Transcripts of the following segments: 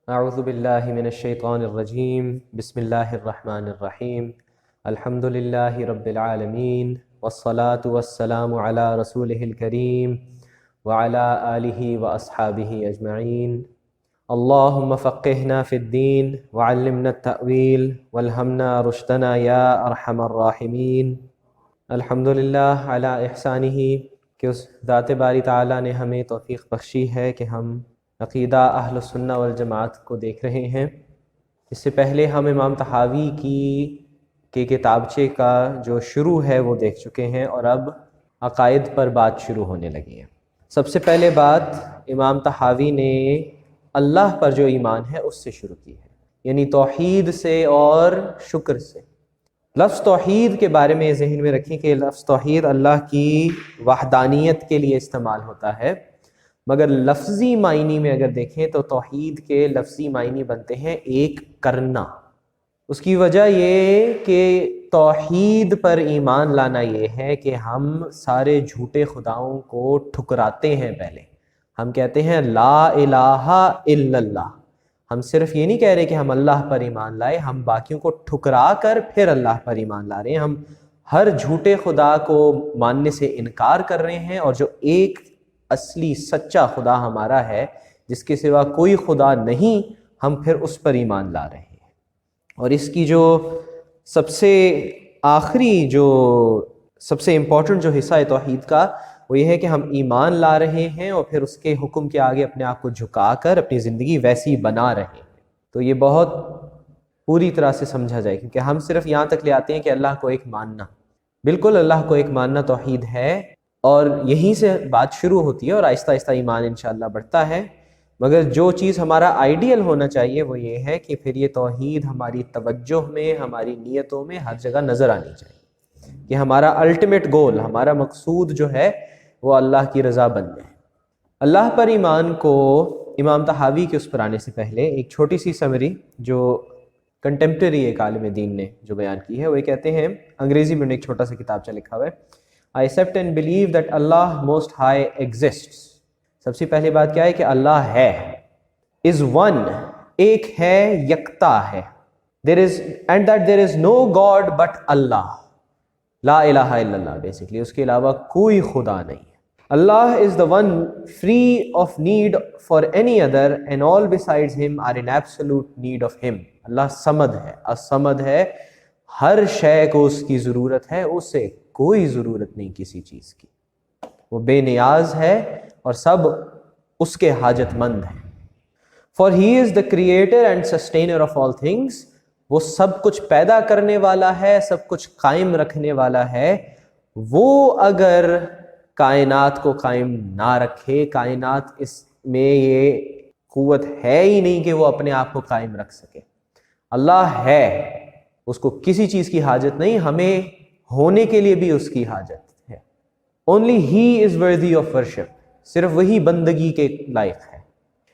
اعوذ باللہ من الشیطان الرجیم بسم اللہ الرحمن الرحیم الحمد للہ رب العالمین والصلاة والسلام علی رسولہ الکریم وعلی آلہ واصحابہ اجمعین اللہم فقہنا فی الدین وعلمنا التأویل والہمنا رشدنا یا ارحم الراحمین۔ الحمدللہ علی احسانہ کہ اس ذات باری تعالیٰ نے ہمیں توفیق بخشی ہے کہ ہم عقیدہ اہل السنہ والجماعت کو دیکھ رہے ہیں۔ اس سے پہلے ہم امام طحاوی کے کتابچے کا جو شروع ہے وہ دیکھ چکے ہیں، اور اب عقائد پر بات شروع ہونے لگی ہے۔ سب سے پہلے بات امام طحاوی نے اللہ پر جو ایمان ہے اس سے شروع کی ہے، یعنی توحید سے اور شکر سے۔ لفظ توحید کے بارے میں ذہن میں رکھیں کہ لفظ توحید اللہ کی وحدانیت کے لیے استعمال ہوتا ہے، مگر لفظی معنی میں اگر دیکھیں تو توحید کے لفظی معنی بنتے ہیں ایک کرنا۔ اس کی وجہ یہ کہ توحید پر ایمان لانا یہ ہے کہ ہم سارے جھوٹے خداؤں کو ٹھکراتے ہیں۔ پہلے ہم کہتے ہیں لا الہ الا اللہ، ہم صرف یہ نہیں کہہ رہے کہ ہم اللہ پر ایمان لائے، ہم باقیوں کو ٹھکرا کر پھر اللہ پر ایمان لا رہے ہیں۔ ہم ہر جھوٹے خدا کو ماننے سے انکار کر رہے ہیں، اور جو ایک اصلی سچا خدا ہمارا ہے جس کے سوا کوئی خدا نہیں، ہم پھر اس پر ایمان لا رہے ہیں۔ اور اس کی جو سب سے آخری سب سے امپورٹنٹ جو حصہ ہے توحید کا، وہ یہ ہے کہ ہم ایمان لا رہے ہیں اور پھر اس کے حکم کے آگے اپنے آپ کو جھکا کر اپنی زندگی ویسی بنا رہے ہیں۔ تو یہ بہت پوری طرح سے سمجھا جائے، کیونکہ ہم صرف یہاں تک لے آتے ہیں کہ اللہ کو ایک ماننا، بالکل اللہ کو ایک ماننا توحید ہے، اور یہیں سے بات شروع ہوتی ہے اور آہستہ آہستہ ایمان انشاءاللہ بڑھتا ہے۔ مگر جو چیز ہمارا آئیڈیل ہونا چاہیے وہ یہ ہے کہ پھر یہ توحید ہماری توجہ میں، ہماری نیتوں میں ہر جگہ نظر آنی چاہیے، کہ ہمارا الٹیمیٹ گول، ہمارا مقصود جو ہے وہ اللہ کی رضا بننا ہے۔ اللہ پر ایمان کو امام طحاوی کے اس پر آنے سے پہلے ایک چھوٹی سی سمری جو کنٹمپریری ایک عالم دین نے جو بیان کی ہے، وہ یہ کہتے ہیں، انگریزی میں ایک چھوٹا سا کتابچہ لکھا ہوا ہے، I accept and believe that Allah Most High exists۔ سب سے پہلی بات کیا ہے کہ اللہ ہے، is one، ایک ہے، یکتا ہے، and that there is no God but Allah، لا الہ الا اللہ، بیسیکلی اس کے علاوہ کوئی خدا نہیں ہے۔ اللہ is the one free of need for any other and all besides him are in absolute need of him۔ اللہ صمد ہے، الصمد ہے، ہر شے کو اس کی ضرورت ہے، اسے کوئی ضرورت نہیں کسی چیز کی، وہ بے نیاز ہے اور سب اس کے حاجت مند ہیں۔ For he is the creator and sustainer of all things، وہ سب کچھ پیدا کرنے والا ہے، سب کچھ قائم رکھنے والا ہے۔ وہ اگر کائنات کو قائم نہ رکھے، کائنات اس میں یہ قوت ہے ہی نہیں کہ وہ اپنے آپ کو قائم رکھ سکے۔ اللہ ہے، اس کو کسی چیز کی حاجت نہیں، ہمیں ہونے کے لیے بھی اس کی حاجت ہے۔ Only he is worthy of worship، صرف وہی بندگی کے لائق ہے۔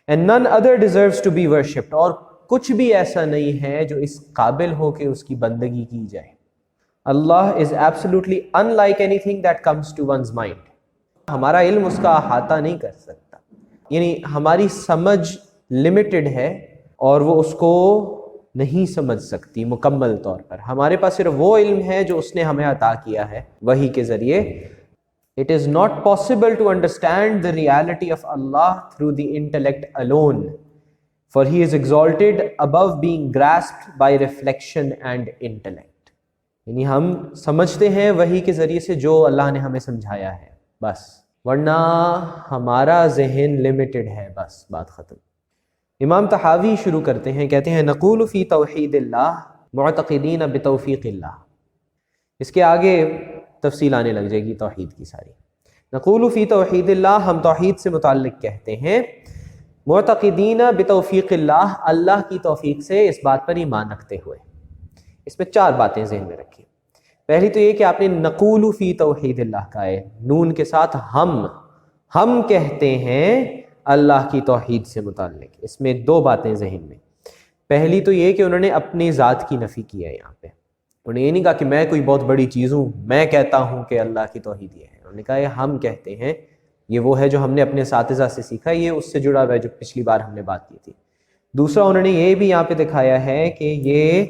And none other deserves to be worshipped، اور کچھ بھی ایسا نہیں ہے جو اس قابل ہو کہ اس کی بندگی کی جائے۔ اللہ is absolutely unlike anything that comes to one's mind، ہمارا علم اس کا احاطہ نہیں کر سکتا، یعنی ہماری سمجھ لمیٹڈ ہے اور وہ اس کو نہیں سمجھ سکتی مکمل طور پر۔ ہمارے پاس صرف وہ علم ہے جو اس نے ہمیں عطا کیا ہے وحی کے ذریعے۔ It is not possible to understand the reality of Allah through the intellect alone، for he is exalted above being grasped by reflection and intellect۔ یعنی ہم سمجھتے ہیں وحی کے ذریعے سے جو اللہ نے ہمیں سمجھایا ہے بس، ورنہ ہمارا ذہن لمیٹڈ ہے، بس بات ختم۔ امام طحاوی شروع کرتے ہیں، کہتے ہیں نقول فی توحید اللہ معتقدین بتوفیق اللہ۔ اس کے آگے تفصیل آنے لگ جائے گی توحید کی ساری۔ نقول فی توحید اللہ، ہم توحید سے متعلق کہتے ہیں، معتقدین بتوفیق اللہ، اللہ کی توفیق سے اس بات پر ایمان رکھتے ہوئے۔ اس میں چار باتیں ذہن میں رکھیں۔ پہلی تو یہ کہ آپ نے نقول فی توحید اللہ کا ہے، نون کے ساتھ ہم کہتے ہیں اللہ کی توحید سے متعلق۔ اس میں دو باتیں ذہن میں۔ پہلی تو یہ کہ انہوں نے اپنی ذات کی نفی کی ہے یہاں پہ، انہوں نے یہ نہیں کہا کہ میں کوئی بہت بڑی چیز ہوں، میں کہتا ہوں کہ اللہ کی توحید یہ ہے، انہوں نے کہا یہ ہم کہتے ہیں، یہ وہ ہے جو ہم نے اپنے اساتذہ سے سیکھا، یہ اس سے جڑا ہوا ہے جو پچھلی بار ہم نے بات کی تھی۔ دوسرا انہوں نے یہ بھی یہاں پہ دکھایا ہے کہ یہ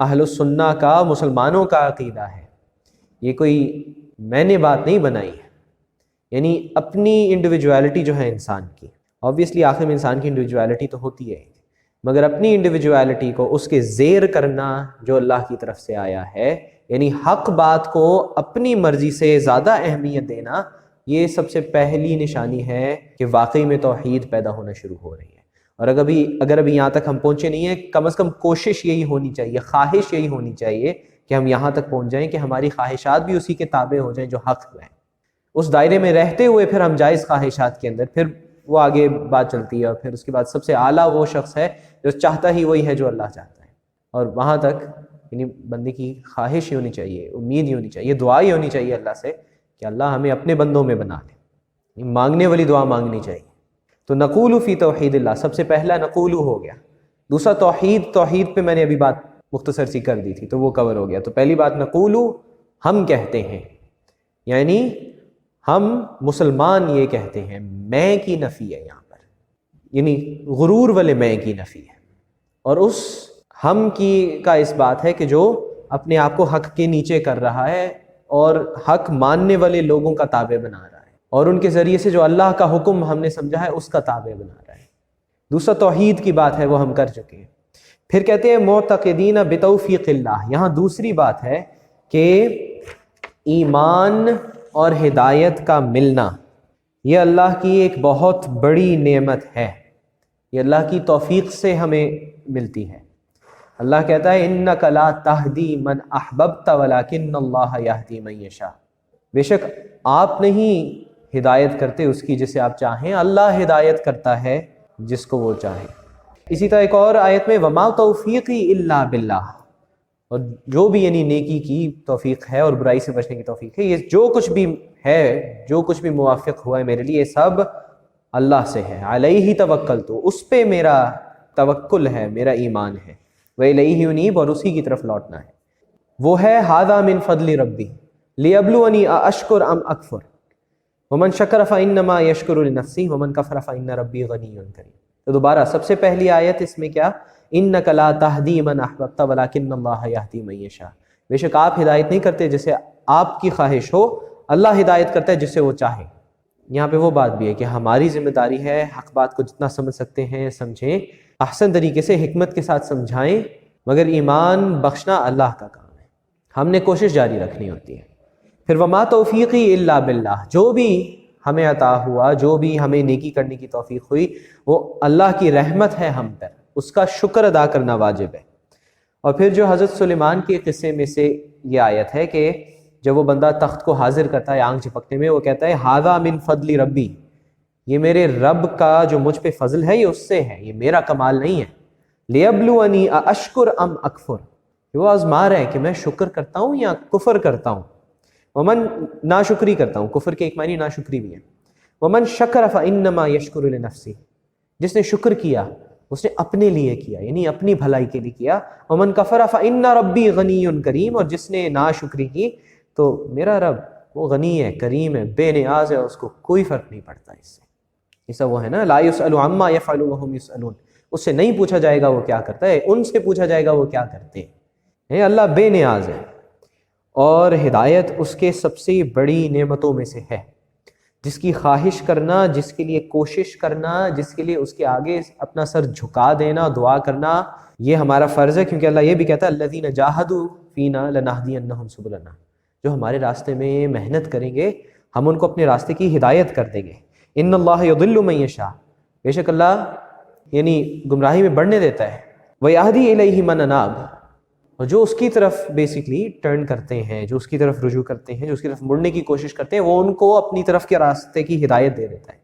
اہل السنہ کا، مسلمانوں کا عقیدہ ہے، یہ کوئی میں نے بات نہیں بنائی ہے، یعنی اپنی انڈیویجویلٹی جو ہے انسان کی، آبویسلی آخر میں انسان کی انڈیویجویلٹی تو ہوتی ہے، مگر اپنی انڈیویجویلٹی کو اس کے زیر کرنا جو اللہ کی طرف سے آیا ہے، یعنی حق بات کو اپنی مرضی سے زیادہ اہمیت دینا، یہ سب سے پہلی نشانی ہے کہ واقعی میں توحید پیدا ہونا شروع ہو رہی ہے۔ اور اگر ابھی یہاں تک ہم پہنچے نہیں ہیں، کم از کم کوشش یہی ہونی چاہیے، خواہش یہی ہونی چاہیے کہ ہم یہاں تک پہنچ جائیں کہ ہماری خواہشات بھی اسی کے تابع ہو جائیں جو حق ہے، اس دائرے میں رہتے ہوئے پھر ہم جائز خواہشات کے اندر، پھر وہ آگے بات چلتی ہے، اور پھر اس کے بعد سب سے اعلیٰ وہ شخص ہے جو چاہتا ہی وہی ہے جو اللہ چاہتا ہے۔ اور وہاں تک یعنی بندے کی خواہش ہی ہونی چاہیے، امید ہی ہونی چاہیے، دعا ہی ہونی چاہیے اللہ سے کہ اللہ ہمیں اپنے بندوں میں بنا لے، مانگنے والی دعا مانگنی چاہیے۔ تو نقول فی توحید اللہ، سب سے پہلا نقول ہو گیا۔ دوسرا توحید پہ میں نے ابھی بات مختصر سی کر دی تھی تو وہ کور ہو گیا۔ تو پہلی بات نقول، ہم کہتے ہیں، یعنی ہم مسلمان یہ کہتے ہیں، میں کی نفی ہے یہاں پر، یعنی غرور والے میں کی نفی ہے، اور اس ہم کی کا اس بات ہے کہ جو اپنے آپ کو حق کے نیچے کر رہا ہے اور حق ماننے والے لوگوں کا تابع بنا رہا ہے، اور ان کے ذریعے سے جو اللہ کا حکم ہم نے سمجھا ہے اس کا تابع بنا رہا ہے۔ دوسرا توحید کی بات ہے، وہ ہم کر چکے ہیں۔ پھر کہتے ہیں معتقدین بتوفیق اللہ، یہاں دوسری بات ہے کہ ایمان اور ہدایت کا ملنا یہ اللہ کی ایک بہت بڑی نعمت ہے، یہ اللہ کی توفیق سے ہمیں ملتی ہے۔ اللہ کہتا ہے انک لا تہدی من احببت ولکن اللہ یہدی من یشاء، بے شک آپ نہیں ہدایت کرتے اس کی جسے آپ چاہیں، اللہ ہدایت کرتا ہے جس کو وہ چاہے۔ اسی طرح ایک اور آیت میں وما توفیقی الا باللہ، اور جو بھی یعنی نیکی کی توفیق ہے اور برائی سے بچنے کی توفیق ہے، یہ جو کچھ بھی ہے، جو کچھ بھی موافق ہوا ہے میرے لیے، یہ سب اللہ سے ہے۔ علیہ توکلت، اس پہ میرا توکل ہے، میرا ایمان ہے، وإلیہ انیب، اور اسی کی طرف لوٹنا ہے۔ وہ ہے ھذا من فضل ربی لیبلونی ااشکر ام اکفر ومن شکر فانما یشکر لنفسہ ومن کفر فان ربی غنی کریم۔ تو دوبارہ سب سے پہلی آیت اس میں کیا، انک لا تہدی من احببت ولکن اللہ یہدی من یشاء، بے شک آپ ہدایت نہیں کرتے جسے آپ کی خواہش ہو، اللہ ہدایت کرتا ہے جسے وہ چاہے۔ یہاں پہ وہ بات بھی ہے کہ ہماری ذمہ داری ہے حق بات کو جتنا سمجھ سکتے ہیں سمجھیں، احسن طریقے سے حکمت کے ساتھ سمجھائیں، مگر ایمان بخشنا اللہ کا کام ہے، ہم نے کوشش جاری رکھنی ہوتی ہے۔ پھر وما توفیقی الا باللہ، جو بھی ہمیں عطا ہوا، جو بھی ہمیں نیکی کرنے کی توفیق ہوئی، وہ اللہ کی رحمت ہے ہم پر، اس کا شکر ادا کرنا واجب ہے۔ اور پھر جو حضرت سلیمان کے قصے میں سے یہ آیت ہے کہ جب وہ بندہ تخت کو حاضر کرتا ہے آنکھ جھپکنے میں، وہ کہتا ہے ھذا من فضل ربی، یہ میرے رب کا جو مجھ پہ فضل ہے یہ اس سے ہے، یہ میرا کمال نہیں ہے۔ لیبلونی ااشکر ام اکفر، وہ آزما رہا ہے کہ میں شکر کرتا ہوں یا کفر کرتا ہوں۔ ومن ناشکری کرتا ہوں، کفر کے ایک معنی ناشکری بھی ہے۔ ومن شکر فانما یشکر لنفسہ، جس نے شکر کیا اس نے اپنے لیے کیا، یعنی اپنی بھلائی کے لیے کیا۔ ومن کفر فان ربی غنی کریم، اور جس نے ناشکری کی تو میرا رب وہ غنی ہے، کریم ہے، بے نیاز ہے، اس کو کوئی فرق نہیں پڑتا اس سے۔ یہ سب وہ ہے نا لا یسأل عما یفعل وهم یسألون، اس سے نہیں پوچھا جائے گا وہ کیا کرتا ہے، ان سے پوچھا جائے گا وہ کیا کرتے ہیں۔ اللہ بے نیاز ہے، اور ہدایت اس کے سب سے بڑی نعمتوں میں سے ہے، جس کی خواہش کرنا، جس کے لیے کوشش کرنا، جس کے لیے اس کے آگے اپنا سر جھکا دینا، دعا کرنا، یہ ہمارا فرض ہے، کیونکہ اللہ یہ بھی کہتا ہے الذین جاہدوا فینا لنہدینہم سبلنا، جو ہمارے راستے میں محنت کریں گے ہم ان کو اپنے راستے کی ہدایت کر دیں گے۔ ان اللہ یضل من یشاء، بے شک اللہ یعنی گمراہی میں بڑھنے دیتا ہے، ویہدی الیہ من اناب، اور جو اس کی طرف بیسیکلی ٹرن کرتے ہیں، جو اس کی طرف رجوع کرتے ہیں، جو اس کی طرف مڑنے کی کوشش کرتے ہیں، وہ ان کو اپنی طرف کے راستے کی ہدایت دے دیتا ہے۔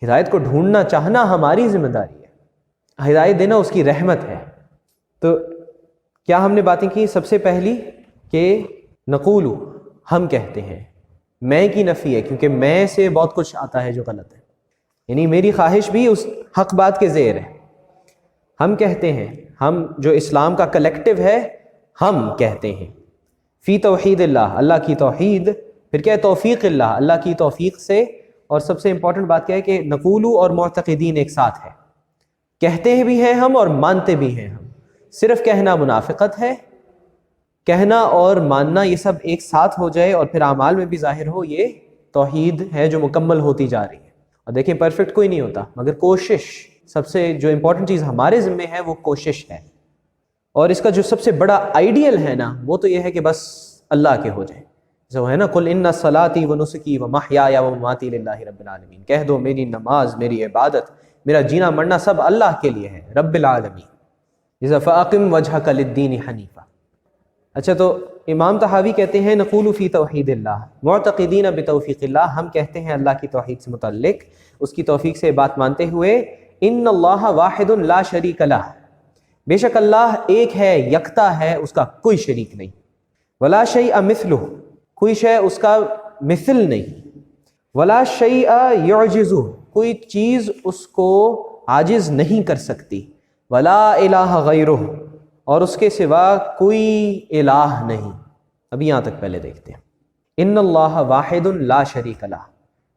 ہدایت کو ڈھونڈنا چاہنا ہماری ذمہ داری ہے، ہدایت دینا اس کی رحمت ہے۔ تو کیا ہم نے باتیں کی؟ سب سے پہلی کہ نقول، ہم کہتے ہیں، میں کی نفی ہے، کیونکہ میں سے بہت کچھ آتا ہے جو غلط ہے، یعنی میری خواہش بھی اس حق بات کے زیر ہے۔ ہم کہتے ہیں، ہم جو اسلام کا کلیکٹیو ہے، ہم کہتے ہیں فی توحید اللہ، اللہ کی توحید، پھر کیا ہے توفیق اللہ، اللہ کی توفیق سے، اور سب سے امپورٹنٹ بات کیا ہے کہ نقولو اور معتقدین ایک ساتھ ہے۔ کہتے بھی ہیں ہم اور مانتے بھی ہیں ہم، صرف کہنا منافقت ہے، کہنا اور ماننا یہ سب ایک ساتھ ہو جائے اور پھر اعمال میں بھی ظاہر ہو، یہ توحید ہے جو مکمل ہوتی جا رہی ہے۔ اور دیکھیں پرفیکٹ کوئی نہیں ہوتا، مگر کوشش، سب سے جو امپورٹنٹ چیز ہمارے ذمے ہے وہ کوشش ہے، اور اس کا جو سب سے بڑا آئیڈیل ہے نا وہ تو یہ ہے کہ بس اللہ کے ہو جائے، جو ہے نا قل ان صلاتی و نسکی و محیایا و مماتی للہ رب العالمین، کہہ دو میری نماز، میری عبادت، میرا جینا مرنا سب اللہ کے لیے ہے، رب العالمین، جیسا فاقم وجہک للدین حنیفہ۔ اچھا، تو امام طحاوی کہتے ہیں نقول فی توحید اللہ معتقدین بتوفیق اللہ، ہم کہتے ہیں اللہ کی توحید سے متعلق، اس کی توفیق سے بات مانتے ہوئے، ان اللہ واحد لا شریک لہ، بے شک اللہ ایک ہے، یکتا ہے، اس کا کوئی شریک نہیں، ولا شیء مثلہ، کوئی شے اس کا مثل نہیں، ولا شیء یعجزہ، کوئی چیز اس کو عاجز نہیں کر سکتی، ولا الہ غیرہ، اور اس کے سوا کوئی الہ نہیں۔ ابھی یہاں تک پہلے دیکھتے ہیں، ان اللہ واحد لا شریک لہ،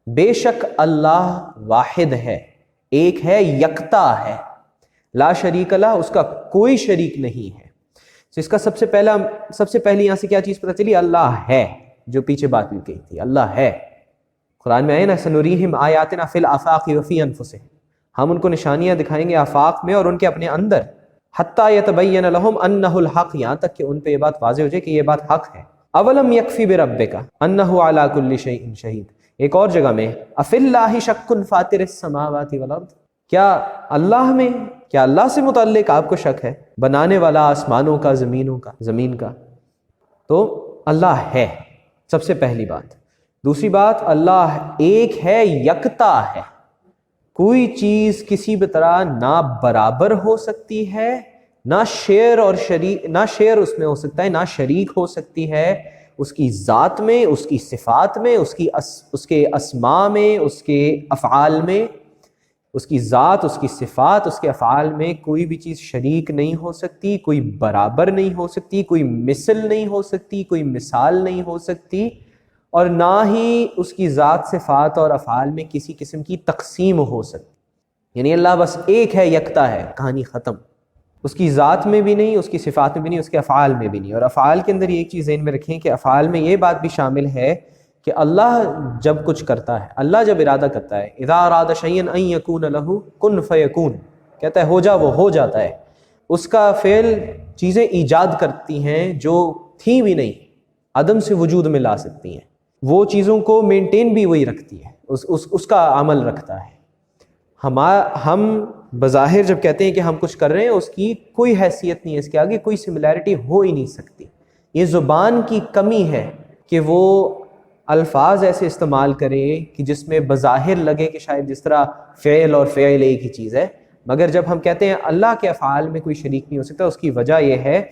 بے شک اللہ واحد ہے، ایک ہے، یکتا ہے، لا شریک لہ، اس کا کوئی شریک نہیں ہے۔ اس کا سب سے پہلی یہاں سے کیا چیز پتہ چلی؟ اللہ ہے، جو پیچھے بات بھی کہی تھی، اللہ ہے۔ قرآن میں آئے نا سنوریہم آیاتنا فی الآفاق وفی انفسہم، ہم ان کو نشانیاں دکھائیں گے آفاق میں اور ان کے اپنے اندر، حتی یتبین لہم انہ الحق، یہاں تک کہ ان پہ یہ بات واضح ہو جائے کہ یہ بات حق ہے۔ اولم یکفی بربک انہ علی کل شیء شہید، ایک اور جگہ میں افی اللہ شک فاطر السماوات والارض، کیا اللہ سے متعلق آپ کو شک ہے، بنانے والا آسمانوں کا، زمین کا؟ تو اللہ ہے، سب سے پہلی بات۔ دوسری بات، اللہ ایک ہے، یکتا ہے، کوئی چیز کسی بھی طرح نہ برابر ہو سکتی ہے، نہ شیئر اس میں ہو سکتا ہے، نہ شریک ہو سکتی ہے، اس کی ذات میں، اس کی صفات میں، اس کے اسماء میں، اس کے افعال میں، اس کی ذات، اس کی صفات، اس کے افعال میں کوئی بھی چیز شریک نہیں ہو سکتی، کوئی برابر نہیں ہو سکتی، کوئی مثل نہیں ہو سکتی، کوئی مثال نہیں ہو سکتی، اور نہ ہی اس کی ذات، صفات اور افعال میں کسی قسم کی تقسیم ہو سکتی۔ یعنی اللہ بس ایک ہے، یکتا ہے، کہانی ختم۔ اس کی ذات میں بھی نہیں، اس کی صفات میں بھی نہیں، اس کے افعال میں بھی نہیں۔ اور افعال کے اندر یہ ایک چیز ذہن میں رکھیں کہ افعال میں یہ بات بھی شامل ہے کہ اللہ جب کچھ کرتا ہے، اللہ جب ارادہ کرتا ہے، اذا اراد شیئا ان یکون لہ کن فیکون، کہتا ہے ہو جا، وہ ہو جاتا ہے۔ اس کا فعل چیزیں ایجاد کرتی ہیں جو تھیں بھی نہیں، عدم سے وجود میں لا سکتی ہیں، وہ چیزوں کو مینٹین بھی وہی رکھتی ہے، اس کا عمل رکھتا ہے۔ ہم بظاہر جب کہتے ہیں کہ ہم کچھ کر رہے ہیں، اس کی کوئی حیثیت نہیں ہے، اس کے آگے کوئی سملیرٹی ہو ہی نہیں سکتی۔ یہ زبان کی کمی ہے کہ وہ الفاظ ایسے استعمال کرے کہ جس میں بظاہر لگے کہ شاید جس طرح فعل اور فعل ایک ہی چیز ہے، مگر جب ہم کہتے ہیں اللہ کے افعال میں کوئی شریک نہیں ہو سکتا، اس کی وجہ یہ ہے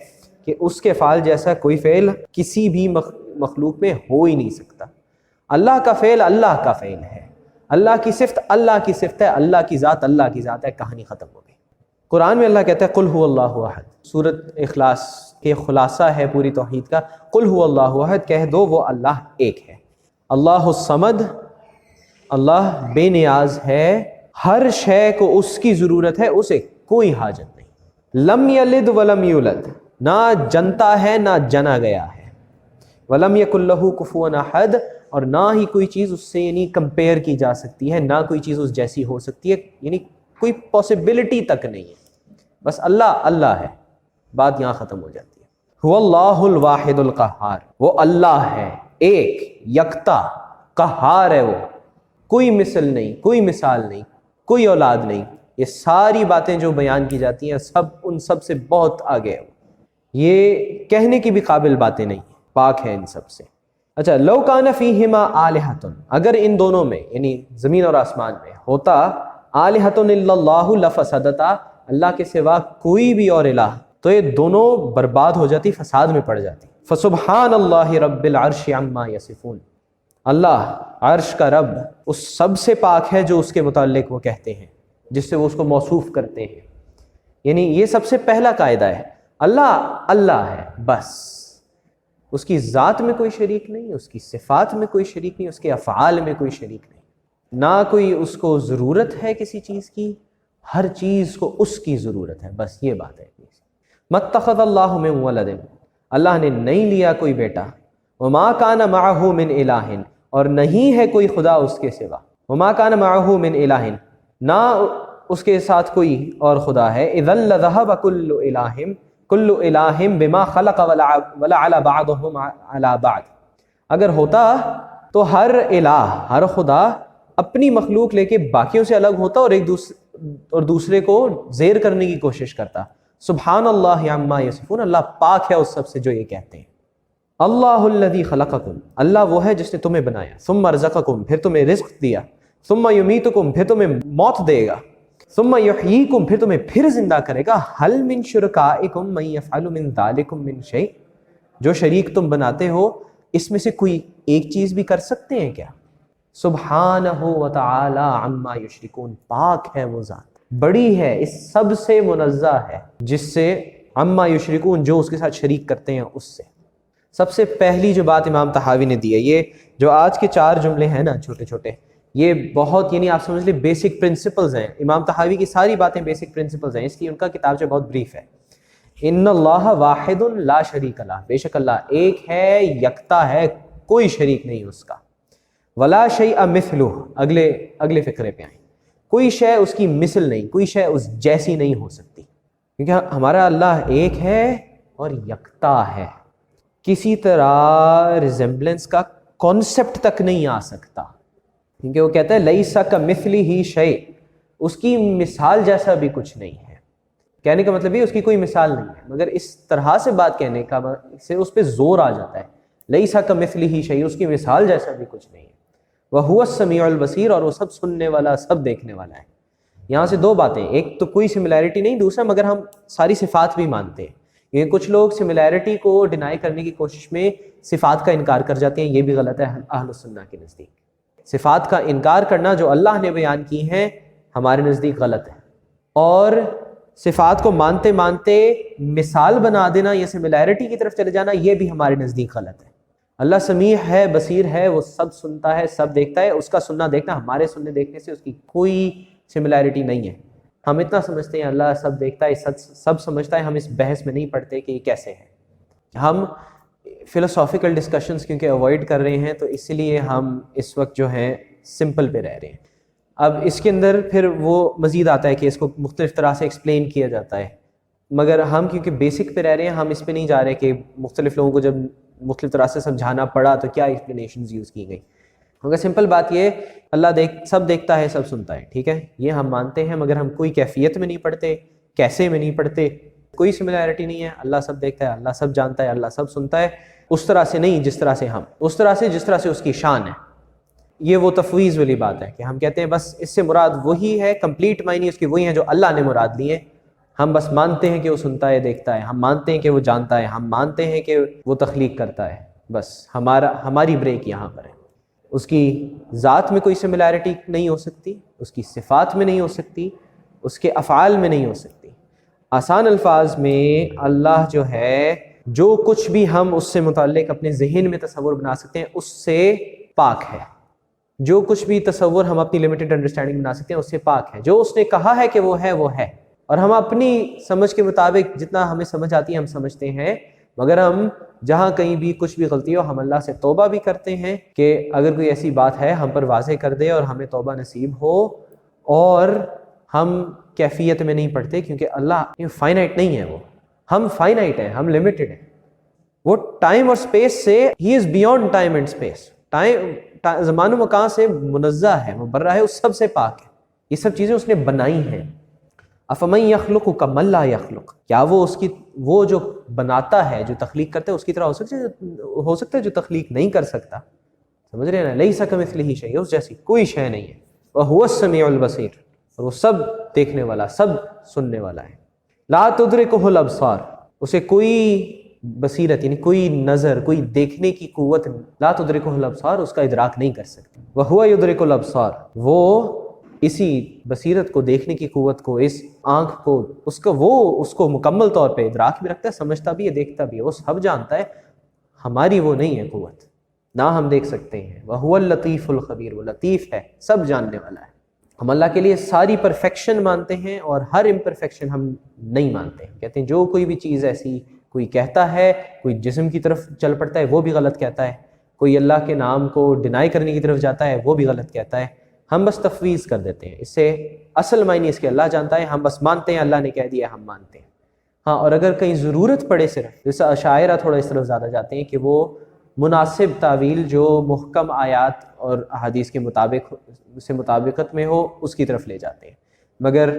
کہ اس کے افعال جیسا کوئی فعل کسی بھی مخلوق میں ہو ہی نہیں سکتا۔ اللہ کا فعل اللہ کا فعل ہے، اللہ کی صفت اللہ کی صفت ہے، اللہ کی ذات ہے، کہانی ختم ہو گئی۔ قرآن میں اللہ کہتا ہے قل هو اللہ احد، سورۃ اخلاص کے خلاصہ ہے پوری توحید کا، قل هو اللہ احد، کہہ دو وہ اللہ ایک ہے۔ اللہ الصمد، اللہ بے نیاز ہے، ہر شے کو اس کی ضرورت ہے، اسے کوئی حاجت نہیں۔ لم یلد ولم یولد، نہ جنتا ہے نہ جنا گیا ہے۔ ولم یکن لہ کفوا احد، اور نہ ہی کوئی چیز اس سے یعنی کمپیئر کی جا سکتی ہے، نہ کوئی چیز اس جیسی ہو سکتی ہے، یعنی کوئی پاسبلٹی تک نہیں ہے، بس اللہ اللہ ہے، بات یہاں ختم ہو جاتی ہے۔ هو اللہ الواحد القہار، وہ اللہ ہے، ایک، یکتا، قہار ہے، وہ کوئی مثل نہیں، کوئی مثال نہیں، کوئی اولاد نہیں۔ یہ ساری باتیں جو بیان کی جاتی ہیں ان سب سے بہت آگے ہے، یہ کہنے کی بھی قابل باتیں نہیں، پاک ہے ان سب سے۔ اچھا، لو کان فیہما آلہۃ، اگر ان دونوں میں یعنی زمین اور آسمان میں ہوتا آلہۃ الا اللہ لفسدتا، اللہ کے سوا کوئی بھی اور الہ، تو یہ دونوں برباد ہو جاتی، فساد میں پڑ جاتی۔ فسبحان اللہ رب العرش عما یصفون، اللہ عرش کا رب اس سب سے پاک ہے جو اس کے متعلق وہ کہتے ہیں، جس سے وہ اس کو موصوف کرتے ہیں۔ یعنی یہ سب سے پہلا قاعدہ ہے، اللہ اللہ ہے، بس اس کی ذات میں کوئی شریک نہیں، اس کی صفات میں کوئی شریک نہیں، اس کے افعال میں کوئی شریک نہیں، نہ کوئی اس کو ضرورت ہے کسی چیز کی، ہر چیز کو اس کی ضرورت ہے، بس یہ بات ہے۔ مَتَّخَذَ اللَّهُ مِن وَلَدٍ، اللہ نے نہیں لیا کوئی بیٹا، وَمَا كَانَ مَعَهُ مِنْ إِلَٰهٍ، اور نہیں ہے کوئی خدا اس کے سوا، وَمَا كَانَ مَعَهُ مِنْ إِلَٰهٍ، نہ اس کے ساتھ کوئی اور خدا ہے، إِذًا لَذَهَبَ كُلُّ إِلَٰهٍ بِمَا خَلَقَ وَلَعَلَ بَعْضُهُمْ عَلَىٰ بَعْضٍ، اگر ہوتا تو ہر الہ، ہر خدا اپنی مخلوق لے کے باقیوں سے الگ ہوتا اور دوسرے کو زیر کرنے کی کوشش کرتا۔ سبحان اللہ عما یصفون، اللہ پاک ہے اس سب سے جو یہ کہتے ہیں۔ اللہ الذی خلقکم، اللہ وہ ہے جس نے تمہیں بنایا، ثم رزقکم، پھر تمہیں رزق دیا، ثم یمیتکم، پھر تمہیں موت دے گا، ثم یحییکم، پھر تمہیں پھر زندہ کرے گا۔ هل من شرکائکم من یفعل من ذلکم من شیء، جو شریک تم بناتے ہو اس میں سے کوئی ایک چیز بھی کر سکتے ہیں کیا؟ سبحانہ وتعالی عما یشرکون، پاک ہے وہ ذات، بڑی ہے، اس سب سے منزہ ہے، جس سے عما یشرکون، جو اس کے ساتھ شریک کرتے ہیں اس سے۔ سب سے پہلی جو بات امام طحاوی نے دی ہے، یہ جو آج کے 4 جملے ہیں نا چھوٹے چھوٹے، یہ بہت یعنی آپ سمجھ لیں بیسک پرنسپلز ہیں۔ امام طحاوی کی ساری باتیں بیسک پرنسپلز ہیں، اس لیے ان کا کتاب جو بہت بریف ہے۔ ان اللہ واحد لا شریک لہ، بے شک اللہ ایک ہے، یکتا ہے، کوئی شریک نہیں اس کا۔ ولا شیء مثلہ، اگلے فقرے پہ آئیں، کوئی شے اس کی مثل نہیں، کوئی شے اس جیسی نہیں ہو سکتی، کیونکہ ہمارا اللہ ایک ہے اور یکتا ہے، کسی طرح ریزمبلنس کا کانسیپٹ تک نہیں آ سکتا، کیونکہ وہ کہتا ہے لیس کمثلہ شیء، اس کی مثال جیسا بھی کچھ نہیں ہے۔ کہنے کا مطلب یہ اس کی کوئی مثال نہیں ہے، مگر اس طرح سے بات کہنے کا سے اس پہ زور آ جاتا ہے، لیس کمثلہ شیء، اس کی مثال جیسا بھی کچھ نہیں ہے۔ وَهُوَ السَّمِيعُ الْبَصِيرُ، اور وہ سب سننے والا، سب دیکھنے والا ہے۔ یہاں سے 2 باتیں، ایک تو کوئی سملیرٹی نہیں، دوسرا مگر ہم ساری صفات بھی مانتے ہیں۔ یہ کچھ لوگ سملیرٹی کو ڈینائی کرنے کی کوشش میں صفات کا انکار کر جاتے ہیں، یہ بھی غلط ہے اہل السنہ کے نزدیک۔ صفات کا انکار کرنا جو اللہ نے بیان کی ہیں ہمارے نزدیک غلط ہے، اور صفات کو مانتے مانتے مثال بنا دینا یا سملیرٹی کی طرف چلے جانا، یہ بھی ہمارے نزدیک غلط ہے۔ اللہ سمیع ہے، بصیر ہے، وہ سب سنتا ہے، سب دیکھتا ہے، اس کا سننا دیکھنا ہمارے سننے دیکھنے سے اس کی کوئی سملیرٹی نہیں ہے۔ ہم اتنا سمجھتے ہیں اللہ سب دیکھتا ہے، سب سمجھتا ہے، ہم اس بحث میں نہیں پڑتے کہ یہ کیسے ہے۔ ہم فلسافیکل ڈسکشنز کیونکہ اوائڈ کر رہے ہیں، تو اس لیے ہم اس وقت جو ہے سمپل پہ رہ رہے ہیں۔ اب اس کے اندر پھر وہ مزید آتا ہے کہ اس کو مختلف طرح سے ایکسپلین کیا جاتا ہے، مگر ہم کیونکہ بیسک پہ رہ رہے ہیں، ہم اس پہ نہیں جا رہے کہ مختلف لوگوں کو جب مختلف طرح سے سمجھانا پڑا تو کیا ایکسپلینیشنز یوز کی گئی۔ مگر سمپل بات یہ، اللہ سب دیکھتا ہے، سب سنتا ہے، ٹھیک ہے، یہ ہم مانتے ہیں، مگر ہم کوئی کیفیت میں نہیں پڑھتے، کیسے میں نہیں پڑھتے، کوئی سملیرٹی نہیں ہے۔ اللہ سب دیکھتا ہے، اللہ سب جانتا ہے، اللہ سب سنتا ہے، اس طرح سے نہیں جس طرح سے ہم، اس طرح سے جس طرح سے اس کی شان ہے۔ یہ وہ تفویض والی بات ہے کہ ہم کہتے ہیں بس اس سے مراد وہی ہے، کمپلیٹ معنی اس کی وہی ہیں جو اللہ نے مراد لیے، ہم بس مانتے ہیں کہ وہ سنتا ہے، دیکھتا ہے، ہم مانتے ہیں کہ وہ جانتا ہے، ہم مانتے ہیں کہ وہ تخلیق کرتا ہے، بس ہماری بریک یہاں پر ہے۔ اس کی ذات میں کوئی سملیرٹی نہیں ہو سکتی، اس کی صفات میں نہیں ہو سکتی، اس کے افعال میں نہیں ہو سکتی۔ آسان الفاظ میں اللہ جو ہے، جو کچھ بھی ہم اس سے متعلق اپنے ذہن میں تصور بنا سکتے ہیں اس سے پاک ہے، جو کچھ بھی تصور ہم اپنی لمیٹڈ انڈرسٹینڈنگ بنا سکتے ہیں اس سے پاک ہے، جو اس نے کہا ہے کہ وہ ہے، اور ہم اپنی سمجھ کے مطابق جتنا ہمیں سمجھ آتی ہے ہم سمجھتے ہیں، مگر ہم جہاں کہیں بھی کچھ بھی غلطی ہو ہم اللہ سے توبہ بھی کرتے ہیں کہ اگر کوئی ایسی بات ہے ہم پر واضح کر دے اور ہمیں توبہ نصیب ہو، اور ہم کیفیت میں نہیں پڑھتے کیونکہ اللہ فائنائٹ نہیں ہے، وہ ہم فائنائٹ ہیں، ہم لمیٹڈ ہیں، وہ ٹائم اور اسپیس سے ہی is beyond time and space, زمان و مکان سے منزہ ہے، مبرہ ہے، اس سب سے پاک ہے، یہ سب چیزیں اس نے بنائی ہیں۔ افمن یخلق کمن لا یخلق، کیا وہ جو بناتا ہے، جو تخلیق کرتا ہے اس کی طرح ہو سکتا ہے جو تخلیق نہیں کر سکتا؟ سمجھ رہے ہیں نا، لیس کمثلہ شیء، اس جیسی کوئی شے نہیں ہے، وہو السمیع البصیر، اور وہ سب دیکھنے والا، سب سننے والا ہے۔ لا تدرکہ الابصار، اسے کوئی بصیرت یعنی کوئی نظر، کوئی دیکھنے کی قوت، لا تدرکہ الابصار، اس کا ادراک نہیں کر سکتی، وہو یدرک الابصار، وہ اسی بصیرت کو، دیکھنے کی قوت کو، اس آنکھ کو، اس کو مکمل طور پہ ادراک بھی رکھتا ہے، سمجھتا بھی ہے، دیکھتا بھی ہے، وہ سب جانتا ہے، ہماری وہ نہیں ہے قوت، نہ ہم دیکھ سکتے ہیں۔ وَهُوَ اللطیف الخبیر، وہ لطیف ہے، سب جاننے والا ہے۔ ہم اللہ کے لیے ساری پرفیکشن مانتے ہیں اور ہر امپرفیکشن ہم نہیں مانتے ہیں. کہتے ہیں جو کوئی بھی چیز ایسی کوئی کہتا ہے، کوئی جسم کی طرف چل پڑتا ہے وہ بھی غلط کہتا ہے، کوئی اللہ کے نام کو ڈینائی کرنے کی طرف جاتا ہے وہ بھی غلط کہتا ہے. ہم بس تفویض کر دیتے ہیں. اس سے اصل معنی اس کے اللہ جانتا ہے، ہم بس مانتے ہیں اللہ نے کہہ دیا ہم مانتے ہیں. ہاں، اور اگر کہیں ضرورت پڑے صرف، جیسے اشاعرہ تھوڑا اس طرف زیادہ جاتے ہیں کہ وہ مناسب تعویل جو محکم آیات اور احادیث کے مطابقت میں ہو اس کی طرف لے جاتے ہیں. مگر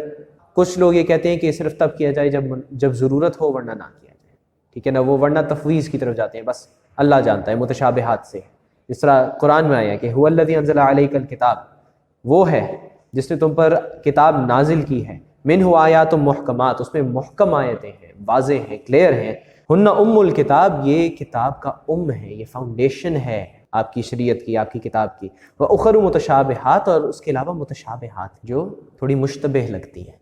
کچھ لوگ یہ کہتے ہیں کہ صرف تب کیا جائے جب ضرورت ہو، ورنہ نہ کیا جائے. ٹھیک ہے نا، وہ ورنہ تفویض کی طرف جاتے ہیں. بس اللہ جانتا ہے متشابہات سے. جس طرح قرآن میں آیا کہ هو الذی انزل علیک الکتاب، وہ ہے جس نے تم پر کتاب نازل کی ہے. منہ آیات محکمات، اس میں محکم آیتیں ہیں، واضح ہیں، کلیئر ہیں. ہن ام الکتاب، یہ کتاب کا ہے، یہ فاؤنڈیشن ہے آپ کی شریعت کی، آپ کی کتاب کی. وَأُخَرُ متشابہات، اور اس کے علاوہ متشابہات جو تھوڑی مشتبہ لگتی ہیں،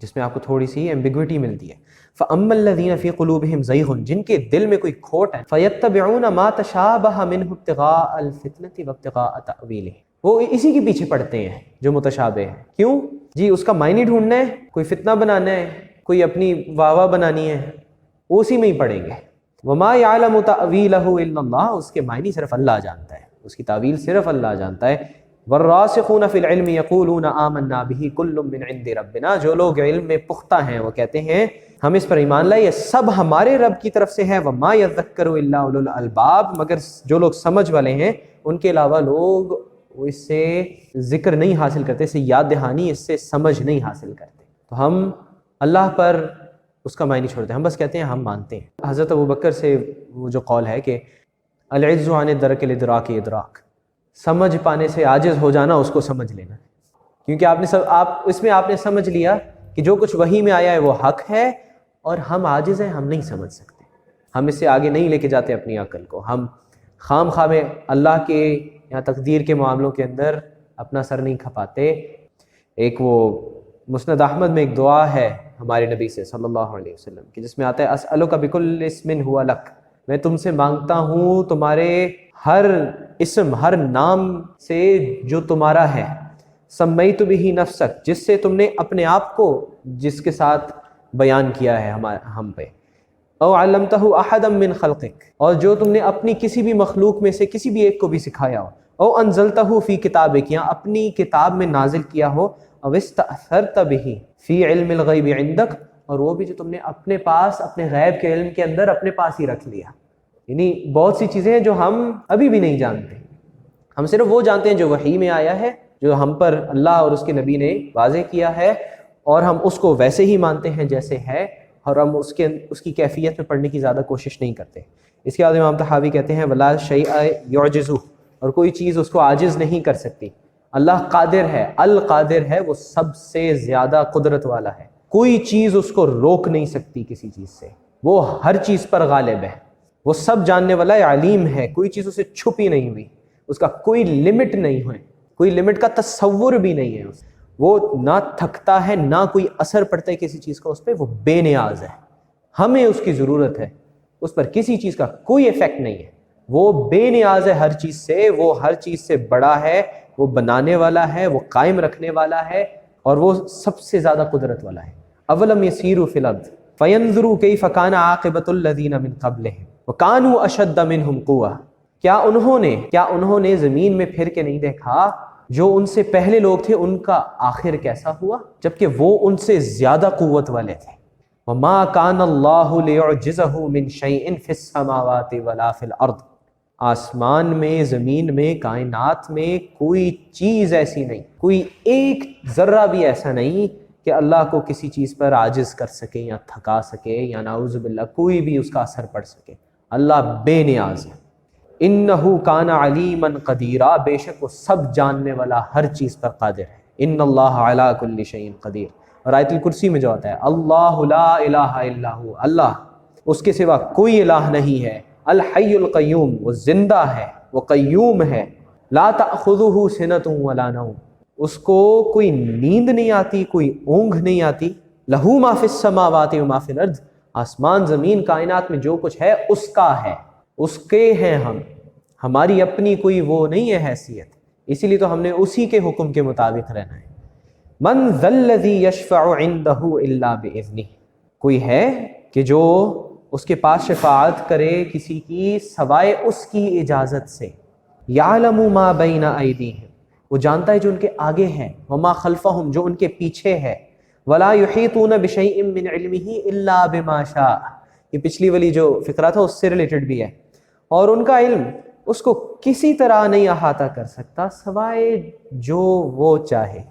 جس میں آپ کو تھوڑی سی ایمبیگوٹی ملتی ہے. فَأَمَّا الَّذِينَ فِي قُلُوبِهِمْ زَيْغٌ، جن کے دل میں کوئی کھوٹ ہے، فَيَتَّبِعُونَ مَا تَشَابَهَ مِنْهُ ابْتِغَاءَ الْفِتْنَةِ وَابْتِغَاءَ تَأْوِيلِهِ، وہ اسی کے پیچھے پڑتے ہیں جو متشابہ ہے. کیوں جی؟ اس کا معنی ڈھونڈنا ہے، کوئی فتنہ بنانا ہے، کوئی اپنی واہ واہ بنانی ہے، وہ اسی میں ہی پڑھیں گے. وما يعلم تأویلہ الا اللہ، اس کے معنی صرف اللہ جانتا ہے، اس کی تعویل صرف اللہ جانتا ہے. والراسخون فی العلم یقولون آمنا به کل من عند ربنا، جو لوگ علم میں پختہ ہیں وہ کہتے ہیں ہم اس پر ایمان لائے، یہ سب ہمارے رب کی طرف سے ہے. وما یذکر الا اولو الالباب، مگر جو لوگ سمجھ والے ہیں ان کے علاوہ لوگ وہ اس سے ذکر نہیں حاصل کرتے، اس سے یاد دہانی، اس سے سمجھ نہیں حاصل کرتے. تو ہم اللہ پر اس کا معنی چھوڑتے ہیں، ہم بس کہتے ہیں ہم مانتے ہیں. حضرت ابوبکر سے وہ جو قول ہے کہ العجز عن الدرک الادراک ادراک، سمجھ پانے سے عاجز ہو جانا اس کو سمجھ لینا، کیونکہ اس میں آپ نے سمجھ لیا کہ جو کچھ وحی میں آیا ہے وہ حق ہے، اور ہم عاجز ہیں، ہم نہیں سمجھ سکتے، ہم اس سے آگے نہیں لے کے جاتے اپنی عقل کو. ہم خام خواہ میں اللہ کے یا تقدیر کے معاملوں کے اندر اپنا سر نہیں کھپاتے. ایک وہ مسند احمد میں ایک دعا ہے ہمارے نبی سے صلی اللہ علیہ وسلم کی، جس میں آتا ہے اسألک بکل اسم ہوا لک، میں تم سے مانگتا ہوں تمہارے ہر اسم، ہر نام سے جو تمہارا ہے. سمیت بہ نفسک، جس سے تم نے اپنے آپ کو جس کے ساتھ بیان کیا ہے ہم پہ. او علمتہ احدا من خلقک، اور جو تم نے اپنی کسی بھی مخلوق میں سے کسی بھی ایک کو بھی سکھایا ہو. او انزلتہ فی کتابک، یا اپنی کتاب میں نازل کیا ہو. او استأثرت بہ فی علم الغیب عندک، اور وہ بھی جو تم نے اپنے پاس، اپنے غیب کے علم کے اندر اپنے پاس ہی رکھ لیا. یعنی بہت سی چیزیں ہیں جو ہم ابھی بھی نہیں جانتے، ہم صرف وہ جانتے ہیں جو وحی میں آیا ہے، جو ہم پر اللہ اور اس کے نبی نے واضح کیا ہے، اور ہم اس کو ویسے ہی مانتے ہیں جیسے ہے، اور ہم اس کی کیفیت میں پڑھنے کی زیادہ کوشش نہیں کرتے. اس کے بعد امام طحاوی کہتے ہیں ولا شیء یعجزہ، اور کوئی چیز اس کو عاجز نہیں کر سکتی. اللہ قادر ہے، القادر ہے، وہ سب سے زیادہ قدرت والا ہے، کوئی چیز اس کو روک نہیں سکتی کسی چیز سے، وہ ہر چیز پر غالب ہے، وہ سب جاننے والا ہے، علیم ہے، کوئی چیز اسے چھپی نہیں ہوئی، اس کا کوئی لمٹ نہیں ہے، کوئی لمٹ کا تصور بھی نہیں ہے. وہ نہ تھکتا ہے، نہ کوئی اثر پڑتا ہے کسی چیز کا اس پہ، وہ بے نیاز ہے، ہمیں اس کی ضرورت ہے، اس پر کسی چیز کا کوئی ایفیکٹ نہیں ہے. وہ بے نیاز ہے ہر چیز سے، وہ ہر چیز سے بڑا ہے، وہ بنانے والا ہے، وہ قائم رکھنے والا ہے، اور وہ سب سے زیادہ قدرت والا ہے. اولم یسیروا فی الارض فینظروا کیف کان عاقبۃ الذین من قبلہم وکانوا اشد منہم قوۃ، کیا انہوں نے زمین میں پھر کے نہیں دیکھا جو ان سے پہلے لوگ تھے ان کا آخر کیسا ہوا، جبکہ وہ ان سے زیادہ قوت والے تھے. وما کان اللہ لیعجزہ من شیء فی السماوات ولا فی الارض، آسمان میں، زمین میں، کائنات میں کوئی چیز ایسی نہیں، کوئی ایک ذرہ بھی ایسا نہیں کہ اللہ کو کسی چیز پر عاجز کر سکے یا تھکا سکے، یا نعوذ باللہ کوئی بھی اس کا اثر پڑ سکے. اللہ بے نیاز ہے. انہ کان علیما قدیرا، بے شک وہ سب جاننے والا، ہر چیز پر قادر ہے. ان اللہ علی کل شیء قدیر. اور آیت الکرسی میں جو آتا ہے اللہ لا الہ الا ہو، اللہ اس کے سوا کوئی الہ نہیں ہے. الحی القیوم، وہ زندہ ہے، وہ قیوم ہے. لا تأخذہ سنۃ ولا نوم، اس کو کوئی نیند نہیں آتی، کوئی اونگھ نہیں آتی. لہ ما فی السماوات و ما فی الارض، آسمان زمین کائنات میں جو کچھ ہے اس کا ہے، اس کے ہیں ہم، ہماری اپنی کوئی وہ نہیں ہے حیثیت. اسی لیے تو ہم نے اسی کے حکم کے مطابق رہنا ہے. من ذا الذی یشفع عندہ الا باذنہ، کوئی ہے کہ جو اس کے پاس شفاعت کرے کسی کی سوائے اس کی اجازت سے، یعلم ما بین ایدیہم، وہ جانتا ہے جو ان کے آگے ہے، وما خلفہم، جو ان کے پیچھے ہے، ولا یحیطون بشیء من علمہ الا بما شاء، یہ پچھلی والی جو فقرہ تھا اس سے ریلیٹڈ بھی ہے، اور ان کا علم اس کو کسی طرح نہیں احاطہ کر سکتا سوائے جو وہ چاہے،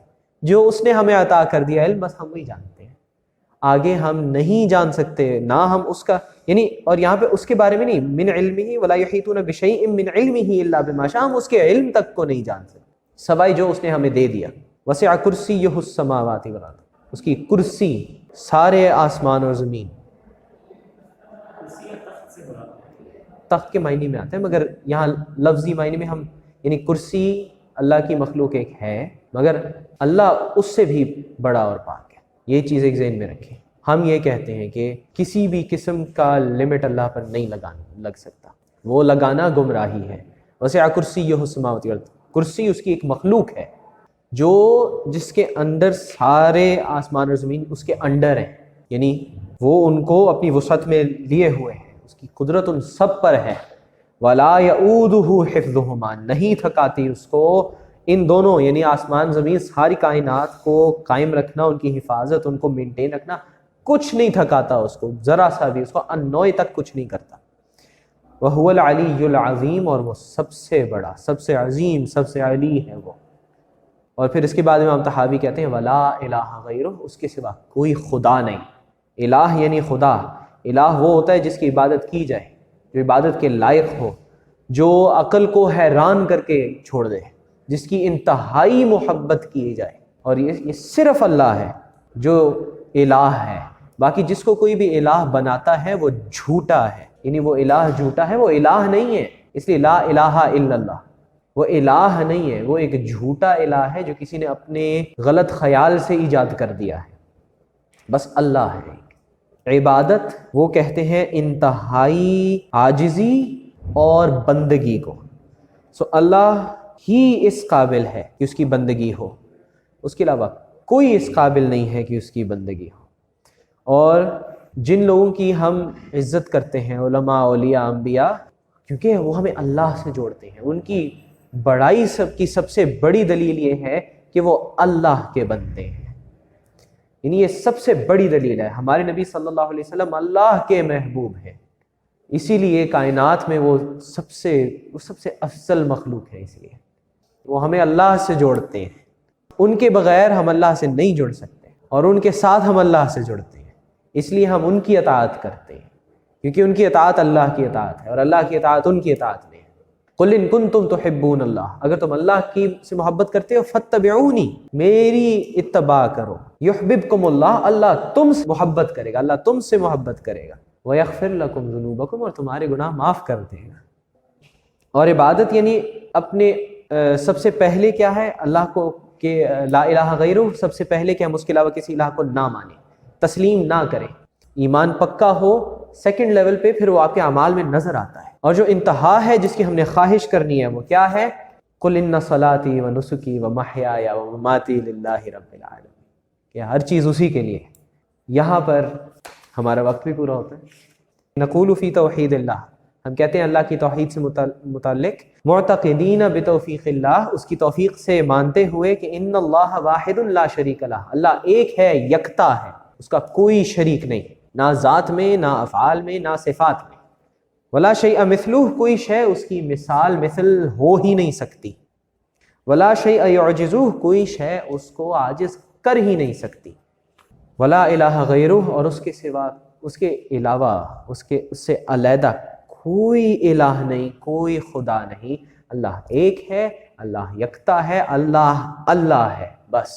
جو اس نے ہمیں عطا کر دیا علم بس ہم وہی جانتے ہیں، آگے ہم نہیں جان سکتے، نہ ہم اس کا یعنی، اور یہاں پہ اس کے بارے میں نہیں، من علمہ ولا یحیطون بشیء من علمہ الا بما شاء، ہم اس کے علم تک کو نہیں جان سکتے سوائے جو اس نے ہمیں دے دیا۔ وسع کرسیہ السماوات والارض، اس کی کرسی سارے آسمان اور زمین، تخت کے معنی میں آتا ہے مگر یہاں لفظی معنی میں ہم یعنی کرسی اللہ کی مخلوق ایک ہے، مگر اللہ اس سے بھی بڑا اور پاک ہے، یہ چیز ایک ذہن میں رکھیں۔ ہم یہ کہتے ہیں کہ کسی بھی قسم کا لمٹ اللہ پر نہیں لگ سکتا، وہ لگانا گمراہی ہے۔ وسع کرسیہ السماوات والارض، کرسی اس کی ایک مخلوق ہے جو جس کے اندر سارے آسمان اور زمین اس کے انڈر ہیں، یعنی وہ ان کو اپنی وسعت میں لیے ہوئے ہیں، اس کی قدرت ان سب پر ہے۔ وَلَا يَؤُودُهُ حِفْظُهُمَا، نہیں تھکاتی اس کو ان دونوں یعنی آسمان زمین ساری کائنات کو قائم رکھنا، ان کی حفاظت، ان کو مینٹین رکھنا، کچھ نہیں تھکاتا اس کو ذرا سا بھی، اس کو انوئے تک کچھ نہیں کرتا۔ وَهُوَ الْعَلِيُّ الْعَظِيمُ، اور وہ سب سے بڑا، سب سے عظیم، سب سے علی ہے وہ۔ اور پھر اس کے بعد امام طحاوی کہتے ہیں وَلَا إِلَٰهَ غَيْرُهُ، اس کے سوا کوئی خدا نہیں۔ الہ یعنی خدا، الہ وہ ہوتا ہے جس کی عبادت کی جائے، جو عبادت کے لائق ہو، جو عقل کو حیران کر کے چھوڑ دے، جس کی انتہائی محبت کی جائے، اور یہ صرف اللہ ہے جو الہ ہے۔ باقی جس کو کوئی بھی الہ بناتا ہے وہ جھوٹا ہے، یعنی وہ الہ جھوٹا ہے، وہ الہ نہیں ہے، اس لیے لا الہ الا اللہ، وہ الہ نہیں ہے، وہ ایک جھوٹا الہ ہے جو کسی نے اپنے غلط خیال سے ایجاد کر دیا ہے، بس اللہ ہے۔ عبادت وہ کہتے ہیں انتہائی عاجزی اور بندگی کو، سو اللہ ہی اس قابل ہے کہ اس کی بندگی ہو، اس کے علاوہ کوئی اس قابل نہیں ہے کہ اس کی بندگی ہو۔ اور جن لوگوں کی ہم عزت کرتے ہیں، علماء، اولیاء، انبیاء، کیونکہ وہ ہمیں اللہ سے جوڑتے ہیں، ان کی بڑائی سب سے بڑی دلیل یہ ہے کہ وہ اللہ کے بندے ہیں، یعنی یہ سب سے بڑی دلیل ہے۔ ہمارے نبی صلی اللہ علیہ وسلم اللہ کے محبوب ہیں، اسی لیے کائنات میں وہ سب سے افضل مخلوق ہے، اس لیے وہ ہمیں اللہ سے جوڑتے ہیں، ان کے بغیر ہم اللہ سے نہیں جڑ سکتے، اور ان کے ساتھ ہم اللہ سے جڑتے ہیں، اس لیے ہم ان کی اطاعت کرتے ہیں، کیونکہ ان کی اطاعت اللہ کی اطاعت ہے، اور اللہ کی اطاعت ان کی اطاعت میں ہے۔ قُلْ إِن كُنتُمْ تُحِبُّونَ اللَّهَ، اگر تم اللہ کی سے محبت کرتے ہو، فَاتَّبِعُونِی، میری اتباع کرو، یحببکم اللہ، اللہ تم سے محبت کرے گا، اللہ تم سے محبت کرے گا، وَيَغْفِرْ لَكُمْ ذُنُوبَكُمْ، اور تمہارے گناہ معاف کر دے گا۔ اور عبادت یعنی اپنے سب سے پہلے کیا ہے اللہ کو، کہ لا الہ غیرہ، سب سے پہلے کہ ہم اس کے علاوہ کسی الہ کو نہ مانیں، تسلیم نہ کریں، ایمان پکا ہو، سیکنڈ لیول پہ پھر وہ آپ کے اعمال میں نظر آتا ہے۔ اور جو انتہا ہے جس کی ہم نے خواہش کرنی ہے وہ کیا ہے؟ قُلْ إِنَّ صَلَاتِي وَنُسُكِي وَمَحْيَايَ وَمَمَاتِي لِلَّهِ رَبِّ الْعَالَمِينَ، کہ ہر چیز اسی کے لیے۔ یہاں پر ہمارا وقت بھی پورا ہوتا ہے۔ نقول فی توحید اللہ، ہم کہتے ہیں اللہ کی توحید سے متعلق، معتقدین بتوفیق اللہ، اس کی توفیق سے مانتے ہوئے کہ ان اللہ واحد لا شریک لہ، اللہ ایک ہے، یکتا ہے، اس کا کوئی شریک نہیں، نہ ذات میں، نہ افعال میں، نہ صفات میں۔ ولا شیء مثلہ، کوئی شے اس کی مثال مثل ہو ہی نہیں سکتی۔ ولا شیء یعجزہ، کوئی شے اس کو عاجز کر ہی نہیں سکتی۔ ولا الہ غیرہ، اور اس کے سوا، اس کے علاوہ، اس سے علیحدہ کوئی الہ نہیں، کوئی خدا نہیں، اللہ ایک ہے، اللہ یکتا ہے، اللہ اللہ ہے، بس۔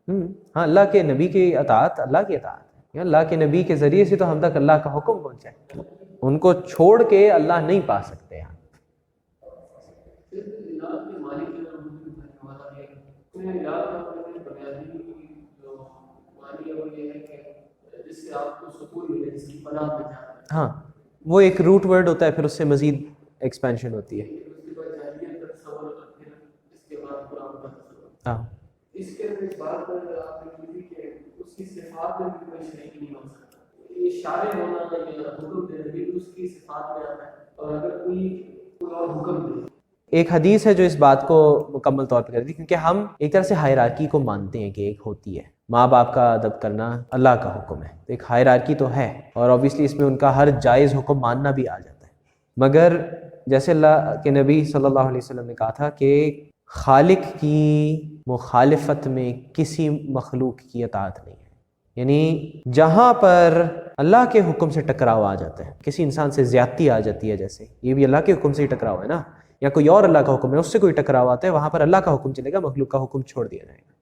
ہاں، اللہ کے نبی کی اطاعت اللہ کی اطاعت ہے، اللہ کے نبی کے ذریعے سے تو ہم تک اللہ کا حکم پہنچا ہے، ان کو چھوڑ کے اللہ نہیں پا سکتے ہیں۔ ہاں، وہ ایک روٹ ورڈ ہوتا ہے، پھر اس سے مزید ایکسپینشن ہوتی ہے. ہاں اس کے اندر ایک بات آپ نے کی کہ اس کی صفات میں بھی کوئی شریک نہیں ہو سکتا. یہ اشارے ہونا یا حکم دینا یہ اس کی صفات میں آتا ہے. اور اگر کوئی اور حکم دے. ایک حدیث ہے جو اس بات کو مکمل طور پہ کرتی ہے، کیونکہ ہم ایک طرح سے ہائرارکی کو مانتے ہیں کہ ایک ہوتی ہے. ماں باپ کا ادب کرنا اللہ کا حکم ہے، ایک ہائرارکی تو ہے، اور اوبیسلی اس میں ان کا ہر جائز حکم ماننا بھی آ جاتا ہے. مگر جیسے اللہ کے نبی صلی اللہ علیہ وسلم نے کہا تھا کہ خالق کی مخالفت میں کسی مخلوق کی اطاعت نہیں ہے. یعنی جہاں پر اللہ کے حکم سے ٹکراؤ آ جاتا ہے، کسی انسان سے زیادتی آ جاتی ہے، جیسے یہ بھی اللہ کے حکم سے ہی ٹکراؤ ہے نا، یا کوئی اور اللہ کا حکم ہے اس سے کوئی ٹکراؤ آتا ہے، وہاں پر اللہ کا حکم چلے گا، مخلوق کا حکم چھوڑ دیا جائے گا.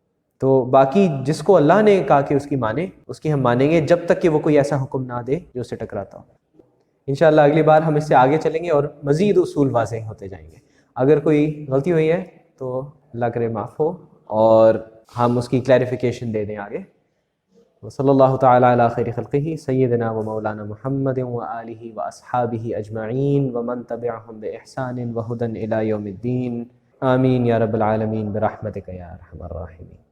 تو باقی جس کو اللہ نے کہا کہ اس کی مانے، اس کی ہم مانیں گے جب تک کہ وہ کوئی ایسا حکم نہ دے جو اس سے ٹکراتا ہو. انشاءاللہ اگلی بار ہم اس سے آگے چلیں گے اور مزید اصول واضح ہوتے جائیں گے. اگر کوئی غلطی ہوئی ہے تو اللہ کرے معاف ہو اور ہم اس کی کلیریفیکیشن دے دیں آگے. وصلی اللہ تعالی علی خیر خلقہ سیدنا و مولانا محمد وآلہ واصحابہ اجمعین ومن تبعہم بإحسان وہدی الی یوم الدین. آمین یا رب العالمین برحمتک یا ارحم الراحمین.